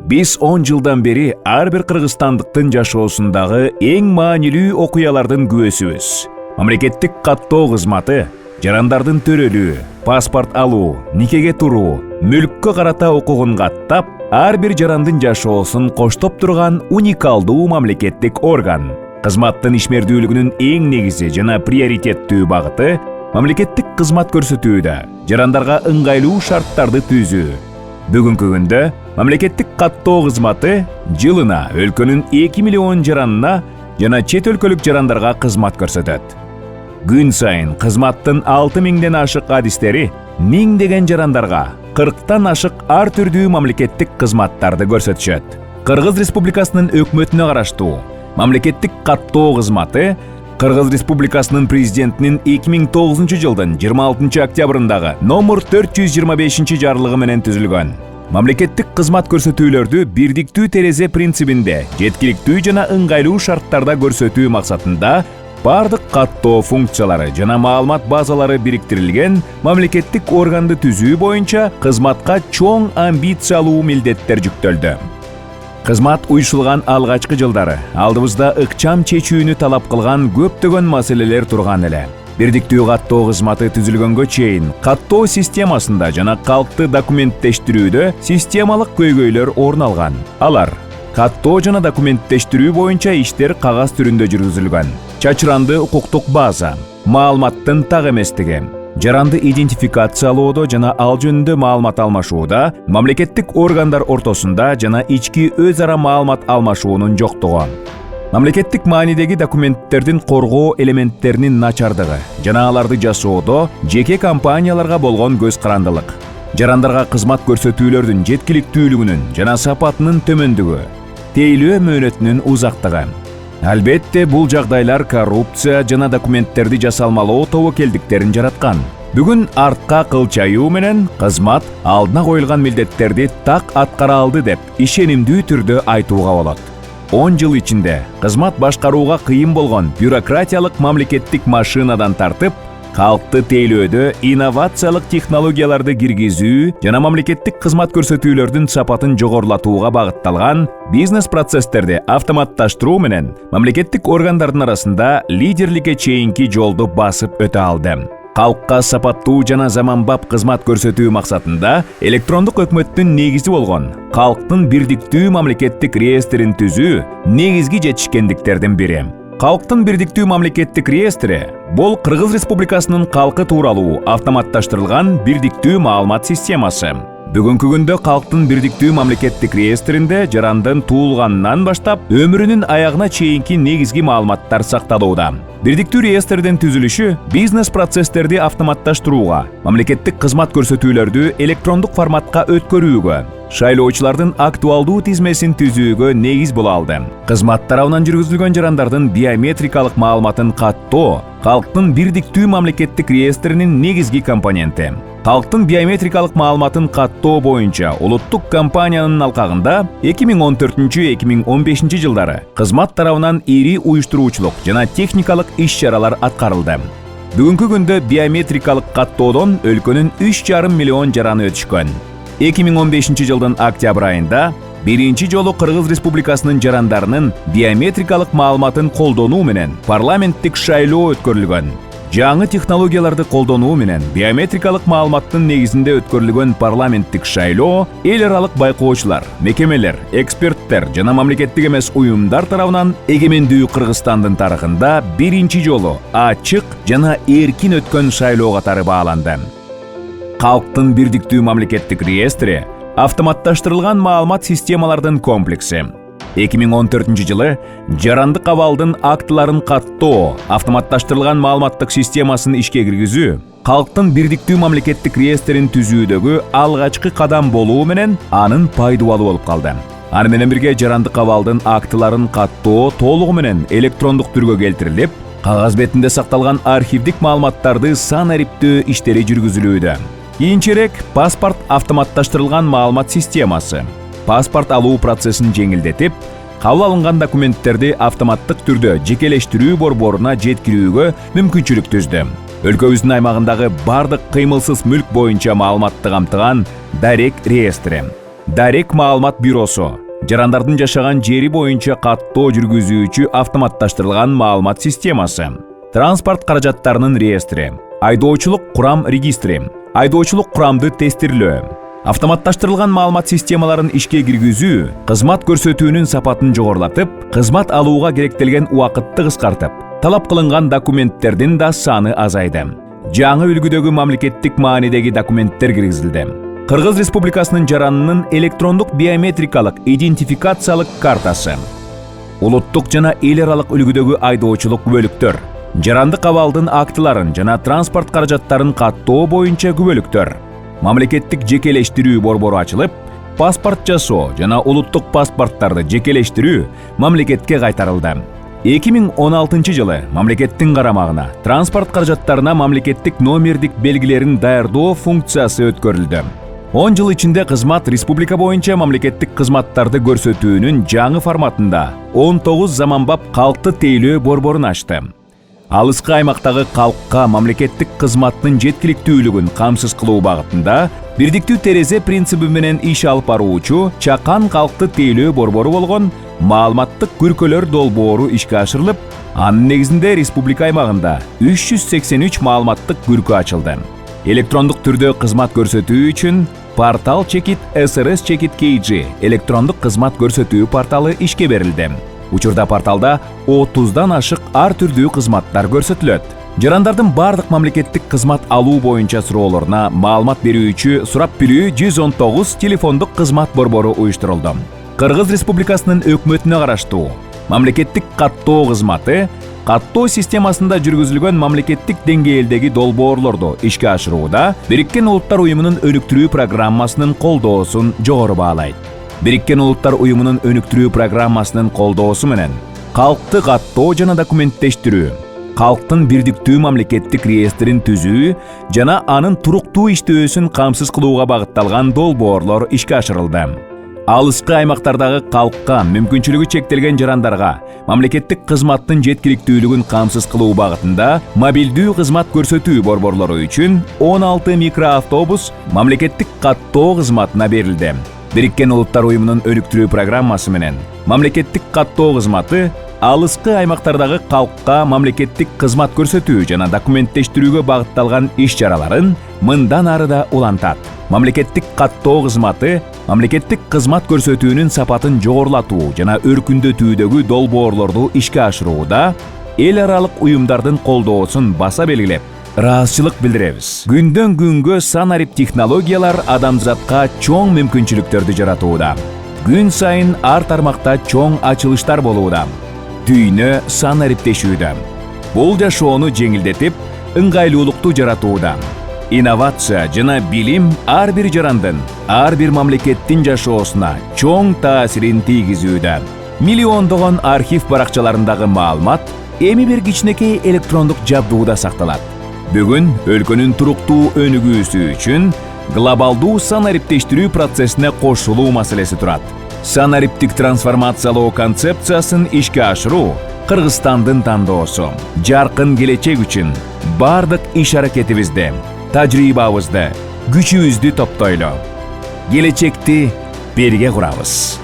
Биз 10 жылдан бери ар бир кыргызстандыктын жашоосундагы эң маанилүү окуялардын күбөсүбүз. Мамлекеттик каттоо кызматы, жарандардын төрөлүү, паспорт алуу, никеге туруу, мүлккө карата укугун каттап, ар бир жарандын жашоосун коштоп турган уникалдуу мамлекеттик орган. Кызматтын ишмердүүлүгүнүн эң негизи жана приоритеттүү багыты мамлекеттик кызмат көрсөтүүдө жарандарга ыңгайлуу шарттарды түзүү. Бүгүнкү күндө мамлекеттик каттоо кызматы жылына өлкөнүн 2 миллион жаранына жана чет өлкөлүк жарандарга кызмат көрсөтөт. Күн сайын кызматтын 6000ден ашык адистери миңдеген жарандарга 40тан ашык ар түрдүү мамлекеттик кызматтарды көрсөтүшөт. Кыргыз Республикасынын өкмөтүнө караштуу мамлекеттик каттоо кызматы Кыргыз Республикасынын президентинин 2009 жылдын 26 октябрындагы номер 425 жарлыгы менен түзүлгөн. Мамлекеттик кызмат көрсөтүүлөрдү бирдиктүү терезе принцибинде жеткиликтүү жана ыңгайлуу шарттарда көрсөтүү максатында бардык каттоо функциялары жана маалымат базалары бириктирилген мамлекеттик органды түзүү боюнча кызматка чоң амбициялуу милдеттер жүктөлдү. Кызмат уюшулган алгачкы жылдары алдыбызда ыкчам чечүүнү талап кылган көптөгөн маселелер турган эле. Бирдиктүү каттоо кызматы түзүлгөнгө чейин каттоо системасында жана калкты документтештирүүдө системалык көйгөйлөр орун алган. Алар: каттоо жана документтештирүү боюнча иштер кагаз түрүндө жүргүзүлгөн, чачыранды укуктук база, маалыматтын так эместиги, жаранды идентификациялоодо жана ал жөнүндө маалымат алмашууда мамлекеттик органдар ортосунда жана ички өз ара маалымат алмашуунун жоктугу, мамлекеттик маанидеги документтердин коргоо элементтеринин начардыгы жана аларды жасоодо жеке компанияларга болгон көз карандылык, жарандарга кызмат көрсөтүүлөрдүн жеткиликтүүлүгүнүн жана сапатынын төмөндүгү, тейлөө мөөнөтүнүн узактыгы. Албетте, бул жагдайлар коррупция жана документтерди жасалмалоо тобокелдиктерин жараткан. Бүгүн артка кылчаюу менен кызмат алдына коюлган милдеттерди так аткара алды деп ишенимдүү түрдө айтууга болот. 10 жыл ичинде кызмат башкарууга кыйын болгон бюрократиялык мамлекеттик машинадан тартып, калкты тейлөөдө инновациялык технологияларды киргизүү жана мамлекеттик кызмат көрсөтүүлөрдүн сапатын жогорулатууга багытталган бизнес процесстерди автоматташтыруу менен мамлекеттик органдардын арасында лидерликке чейинки жолду басып өтө алды. Калкка сапаттуу жана заманбап кызмат көрсөтүү максатында электрондук өкмөттүн негизи болгон калктын бирдиктүү мамлекеттик реестрин түзүү негизги жетишкендиктердин бири. Калктын бирдиктүү мамлекеттик реестри бул Кыргыз Республикасынын калкы тууралуу автоматташтырылган бирдиктүү маалымат системасы. Бүгүнкү күндө калктын бирдиктүү мамлекеттик реестринде жарандын туулганынан баштап өмүрүнүн аягына чейинки негизги маалыматтар сакталууда. Бирдиктүү реестрдин түзүлүшү бизнес процесстерди автоматташтырууга, мамлекеттик кызмат көрсөтүүлөрдү электрондук форматка өткөрүүгө, шайлоочулардын актуалдуу тизмесин түзүүгө негиз боло алды. Кызмат тарабынан жүргүзүлгөн жарандардын биометрикалык маалыматын каттоо калктын бирдиктүү мамлекеттик реестринин негизги компоненти. Калктын биометрикалык маалыматын каттоо боюнча улуттук компаниянын алкагында 2014-2015 жылдары кызмат тарабынан ири уюштуруучулук жана техникалык иш-чаралар аткарылды. Бүгүнкү күндө биометрикалык каттоодон өлкөнүн 3,5 миллион жараны өтүшкөн. 2015 жылдын октябрь айында биринчи жолу Кыргыз Республикасынын жарандарынын биометрикалык маалыматын колдонуу менен парламенттик шайлоо өткөрүлгөн. Жаңы технологияларды колдонуу менен биометрикалык маалыматтын негизинде өткөрүлгөн парламенттик шайлоо эл аралык байкоочулар, мекемелер, эксперттер жана мамлекеттик эмес уюмдар тарабынан эгемендүү Кыргызстандын тарыхында биринчи жолу ачык жана эркин өткөн шайлоо катары бааланды. Калктын бирдиктүү мамлекеттик реестри автоматташтырылган маалымат системалардын комплекси. 2014 жылы жарандык абалдын актыларын каттоо автоматташтырылган маалыматтык системасын ишке киргизүү калктын бирдиктүү мамлекеттик реестрин түзүүдөгү алгачкы кадам болуу менен анын пайдубалы болуп калды. Аны менен бирге жарандык абалдын актыларын каттоо толугу менен электрондук түргө келтирилип, кагаз бетинде сакталган архивдик маалыматтарды сан эриптөө иштери жүргүзүлүүдө. Кийинчерээк паспорт автоматташтырылган маалымат системасы паспорт алуу процессин жеңилдетип, кабыл алынган документтерди автоматтык түрдө жекелештирүү борборуна жеткирүүгө мүмкүнчүлүк түздү. Өлкөбүздүн аймагындагы бардык кыймылсыз мүлк боюнча маалыматты камтыган дарек реестри. Дарек маалымат бюросу, жарандардын жашаган жери боюнча каттоо жүргүзүүчү автоматташтырылган маалымат системасы, транспорт каражаттарынын реестри, айдоочулук курам регистри, айдоочулук курамды тестирлөө, автоматташтырылган маалымат системаларын ишке киргизүү кызмат көрсөтүүнүн сапатын жогорулатып, кызмат алууга керектелген убакытты кыскартып, талап кылынган документтердин да саны азайды. Жаңы үлгүдөгү мамлекеттик маанидеги документтер киргизилди. Кыргыз Республикасынын жаранынын электрондук биометрикалык идентификациялык картасы, улуттук жана эл аралык үлгүдөгү айдоочулук күбөлүктөр, жарандык абалдын актыларын жана транспорт каражаттарын каттоо боюнча күбөлүктөр, мамлекеттик жекелештирүү борбору ачылып, паспорт жасоо жана улуттук паспорттарды жекелештирүү мамлекетке кайтарылды. 2016 жылы мамлекеттин карамагына транспорт каражаттарына мамлекеттик номердик белгилерин даярдоо функциясы өткөрүлдү. 10 жыл ичинде кызмат республика боюнча мамлекеттик кызматтарды көрсөтүүнүн жаңы форматында 19 заманбап калкты тейлөө борборун ачты. Алыскы аймактагы калкка мамлекеттик кызматтын жеткиликтүүлүгүн камсыз кылуу багытында бирдиктүү терезе принциби менен иш алып баруучу Чакан калкты тейлөө борбору болгон маалыматтык күркөлөр долбоору ишке ашырылып, анын негизинде республика аймагында 383 маалыматтык күркө ачылды. Электрондук түрдө кызмат көрсөтүү үчүн портал чекит СРС чекит KG электрондук кызмат көрсөтүү порталы ишке берилди. Учурда порталда 30дан ашык ар түрдүү кызматтар көрсөтүлөт. Жарандардын бардык мамлекеттик кызмат алуу боюнча суроолоруна маалымат берүүчү сурап билүү 119 телефондук кызмат борбору уюштурулду. Кыргыз Республикасынын өкмөтүнө караштуу мамлекеттик каттоо кызматы каттоо системасында жүргүзүлгөн мамлекеттик деңгээлдеги долбоорлорду ишке ашырууда Бириккен Улуттар Уюмунун өнүктүрүү программасынын колдоосун жогору баалайт. Бириккен Улуттар Уюмунун өнүктүрүү программасынын колдоосу менен калкты каттоо жана документтештирүү, калктын бирдиктүү мамлекеттик реестрин түзүү жана анын туруктуу иштөөсүн камсыз кылууга багытталган долбоорлор ишке ашырылды. Алыскы аймактардагы калкка мүмкүнчүлүгү чектелген жарандарга мамлекеттик кызматтын жеткиликтүүлүгүн камсыз кылуу багытында мобилдүү кызмат көрсөтүү борборлору үчүн 16 микроавтобус мамлекеттик каттоо кызматына берилди. Бириккен Улуттар Уюмунун өнүктүрүү программасы менен мамлекеттик каттоо кызматы алыскы аймактардагы калкка мамлекеттик кызмат көрсөтүү жана документтештирүүгө багытталган иш-чараларын мындан ары да улантат. Мамлекеттик каттоо кызматы мамлекеттик кызмат көрсөтүүнүн сапатын жогорулатуу жана өркүндөтүүдөгү долбоорлорду ишке ашырууда эл аралык уюмдардын колдоосун баса белгилеп, ыраазычылык билдиребиз. Күндөн күнгө санарип технологиялар адамзатка чоң мүмкүнчүлүктөрдү жаратууда. Күн сайын ар тармакта чоң ачылыштар болууда. Дүйнө санариптешүүдө. Бул жашоону жеңилдетип, ыңгайлуулукту жаратууда. Инновация жана билим ар бир жарандын, ар бир мамлекеттин жашоосуна чоң таасирин тийгизүүдө. Миллиондогон архив баракчаларындагы маалымат эми бир кичинекей электрондук жабдууда сакталат. Бүгүн өлкөнүн туруктуу өнүгүүсү үчүн глобалдуу санариптештирүү процессине кошулуу маселеси турат. Санариптик трансформациялоо концепциясын ишке ашыруу Кыргызстандын тандоосу. Жаркын келечек үчүн бардык иш-аракетибизди, тажрыйбабызды, күчүбүздү топтойлу. Келечекти бирге курабыз.